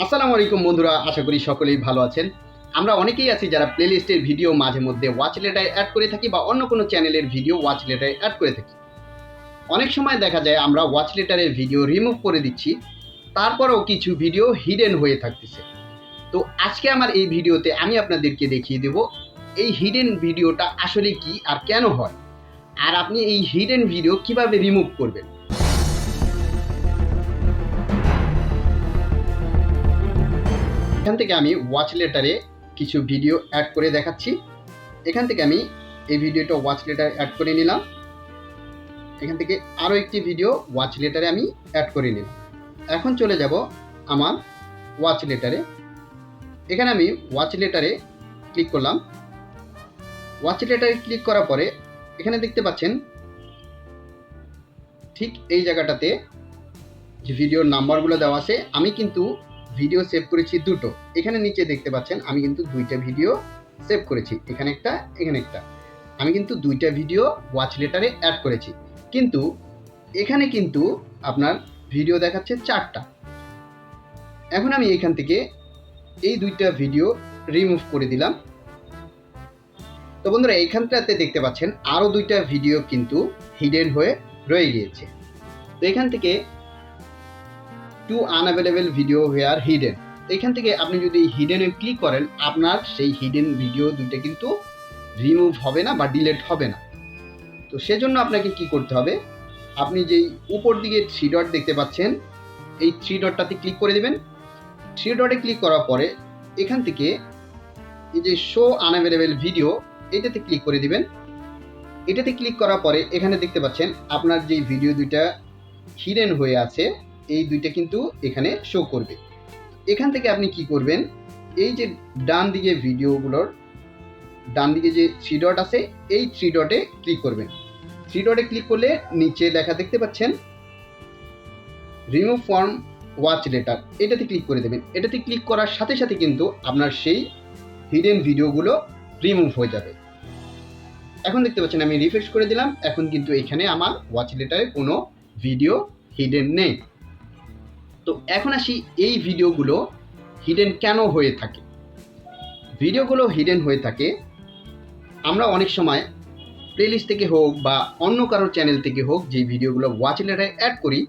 আসসালামু আলাইকুম বন্ধুরা, আশা করি সকলেই ভালো আছেন। আমরা অনেকেই আছি যারা প্লেলিস্টের ভিডিও মাঝে মধ্যে ওয়াচ লেটারে অ্যাড করে থাকি বা অন্য কোনো চ্যানেলের ভিডিও ওয়াচ লেটারে অ্যাড করে থাকি। অনেক সময় দেখা যায় আমরা ওয়াচ লেটারের ভিডিও রিমুভ করে দিচ্ছি, তারপরেও কিছু ভিডিও হিডেন হয়ে থাকতেছে। তো আজকে আমার এই ভিডিওতে আমি আপনাদেরকে দেখিয়ে দেব এই হিডেন ভিডিওটা আসলে কি আর কেন হয়, আর আপনি এই হিডেন ভিডিও কিভাবে রিমুভ করবেন। এখান থেকে আমি ওয়াচ লেটারে কিছু ভিডিও অ্যাড করে দেখাচ্ছি। এখান থেকে আমি এই ভিডিওটা ওয়াচ লেটার অ্যাড করে নিলাম। এখান থেকে আরও একটি ভিডিও ওয়াচ লেটারে আমি অ্যাড করে নিলাম। এখন চলে যাব আমার ওয়াচ লেটারে। এখানে আমি ওয়াচ লেটারে ক্লিক করলাম। ওয়াচ লেটারে ক্লিক করার পরে এখানে দেখতে পাচ্ছেন ঠিক এই জায়গাটাতে যে ভিডিওর নাম্বারগুলো দেওয়া আছে, আমি কিন্তু ভিডিও সেভ করেছি দুটো। এখানে নিচে দেখতে পাচ্ছেন আমি কিন্তু দুইটা ভিডিও সেভ করেছি, এখানে একটা এখানে একটা। আমি কিন্তু দুইটা ভিডিও ওয়াচ লেটারে অ্যাড করেছি, কিন্তু এখানে কিন্তু আপনার ভিডিও দেখাচ্ছে চারটা। এখন আমি এখান থেকে এই দুইটা ভিডিও রিমুভ করে দিলাম। তো বন্ধুরা, এইখানটাতে দেখতে পাচ্ছেন আরও দুইটা ভিডিও কিন্তু হিডেন হয়ে রয়ে গিয়েছে। তো এখান থেকে to unavailable video here hidden, এখান থেকে আপনি যদি হিডেনে ক্লিক করেন আপনার সেই হিডেন ভিডিও দুইটা কিন্তু রিমুভ হবে না বা ডিলিট হবে না। তো সেজন্য আপনাকে কি করতে হবে, আপনি যেই উপর দিকে থ্রি ডট দেখতে পাচ্ছেন এই থ্রি ডটটাতে ক্লিক করে দেবেন। থ্রি ডটে ক্লিক করার পরে এখান থেকে এই যে শো আনঅ্যাভেলেবল ভিডিও এটাতে ক্লিক করে দিবেন। এটাতে ক্লিক করার পরে এখানে দেখতে পাচ্ছেন আপনার যেই ভিডিও দুইটা হিডেন হয়ে আছে এই দুইটা কিন্তু এখানে শো করবে। এখান থেকে আপনি কি করবেন, এই যে ডান দিকে ভিডিওগুলোর ডান দিকে যে থ্রি ডট আছে এই থ্রি ডটে ক্লিক করবেন। থ্রি ডটে ক্লিক করলে নিচে লেখা দেখতে পাচ্ছেন রিমুভ ফ্রম ওয়াচ লেটার, এটাতে ক্লিক করে দেবেন। এটাতে ক্লিক করার সাথে সাথে কিন্তু আপনার সেই হিডেন ভিডিওগুলো রিমুভ হয়ে যাবে। এখন দেখতে পাচ্ছেন আমি রিফ্রেশ করে দিলাম, এখন কিন্তু এখানে আমার ওয়াচ লেটারে কোনো ভিডিও হিডেন নেই। তো এখন আসি এই ভিডিওগুলো হিডেন কেন হয়ে থাকে। ভিডিওগুলো হিডেন হয়ে থাকে আমরা অনেক সময় প্লেলিস্ট থেকে হোক বা অন্য কারোর চ্যানেল থেকে হোক যে ভিডিওগুলো ওয়াচ লেটারে অ্যাড করি,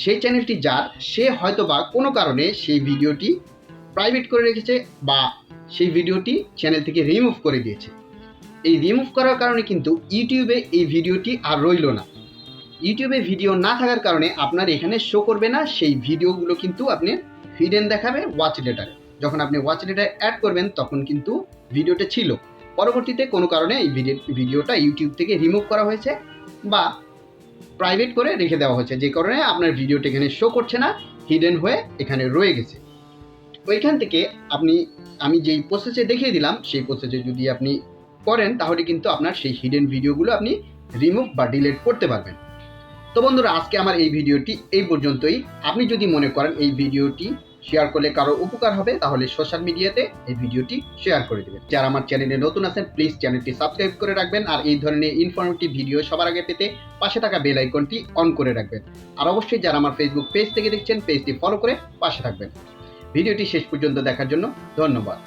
সেই চ্যানেলটি যার সে হয়তো বা কোনো কারণে সেই ভিডিওটি প্রাইভেট করে রেখেছে বা সেই ভিডিওটি চ্যানেল থেকে রিমুভ করে দিয়েছে। এই রিমুভ করার কারণে কিন্তু ইউটিউবে এই ভিডিওটি আর রইল না। ইউটিউবে ভিডিও না থাকার কারণে আপনার এখানে শো করবে না, সেই ভিডিওগুলো কিন্তু আপনি হিডেন দেখাবে ওয়াচ লেটারে। যখন আপনি ওয়াচ লেটারে অ্যাড করবেন তখন কিন্তু ভিডিওটা ছিল, পরবর্তীতে কোনো কারণে এই ভিডিওটা ইউটিউব থেকে রিমুভ করা হয়েছে বা প্রাইভেট করে রেখে দেওয়া হয়েছে, যে কারণে আপনার ভিডিওটা এখানে শো করছে না, হিডেন হয়ে এখানে রয়ে গেছে। ওইখান থেকে আমি যেই প্রসেসে দেখিয়ে দিলাম সেই প্রসেসে যদি আপনি করেন তাহলে কিন্তু আপনার সেই হিডেন ভিডিওগুলো আপনি রিমুভ বা ডিলিট করতে পারবেন। তো বন্ধুরা, আজকে আমার এই ভিডিওটি এই পর্যন্তই। আপনি যদি মনে করেন এই ভিডিওটি শেয়ার করলে কারো উপকার হবে তাহলে সোশ্যাল মিডিয়াতে এই ভিডিওটি শেয়ার করে দেবেন। যারা আমার চ্যানেলে নতুন আছেন প্লিজ চ্যানেলটি সাবস্ক্রাইব করে রাখবেন, আর এই ধরনের ইনফরমেটিভ ভিডিও সবার আগে পেতে পাশে থাকা বেল আইকনটি অন করে রাখবেন। আর অবশ্যই যারা আমার ফেসবুক পেজ থেকে দেখছেন পেজটি ফলো করে পাশে থাকবেন। ভিডিওটি শেষ পর্যন্ত দেখার জন্য ধন্যবাদ।